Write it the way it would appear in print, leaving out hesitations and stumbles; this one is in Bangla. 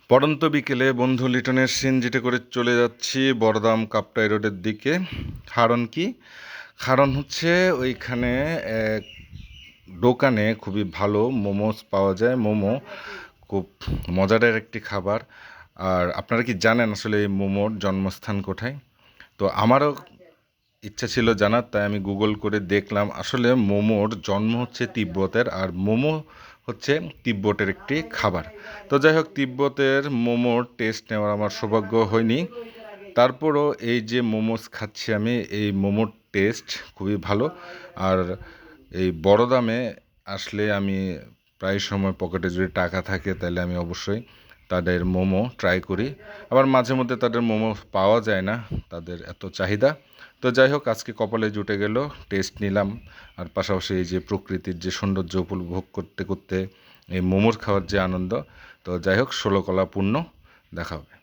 পড়ন্ত বিকেলে বন্ধু লিটনের সিনজিতে করে চলে যাচ্ছি বড়দাম কাপ্তাই রোডের দিকে। কারণ কি? কারণ হচ্ছে ওইখানে এক দোকানে খুবই ভালো মোমোস পাওয়া যায়। মোমো খুব মজাদার একটি খাবার। আর আপনারা কি জানেন আসলে এই মোমোর জন্মস্থান কোথায়? তো আমারও ইচ্ছা ছিল জানার, তাই আমি গুগল করে দেখলাম আসলে মোমোর জন্ম হচ্ছে তিব্বতের, আর মোমো হচ্ছে তিব্বতের একটি খাবার। তো যাই হোক, তিব্বতের মোমোর টেস্ট নেওয়ার আমার সৌভাগ্য হয়নি। তারপরও এই যে মোমোস খাচ্ছি আমি, এই মোমোর টেস্ট খুবই ভালো। আর এই বড় দামে আসলে আমি প্রায় সময় পকেটে যদি টাকা থাকে তাহলে আমি অবশ্যই তাদের মোমো ট্রাই করি। আবার মাঝে মধ্যে তাদের মোমো পাওয়া যায় না, তাদের এত চাহিদা। তো যাই হোক, আজকে কপালে জুটে গেল, টেস্ট নিলাম। আর পাশাপাশি এই যে প্রকৃতির যে সৌন্দর্য উপভোগ করতে করতে এই মোমোর খাওয়ার যে আনন্দ, তো যাই হোক, ষোলকলা পূর্ণ। দেখা হবে।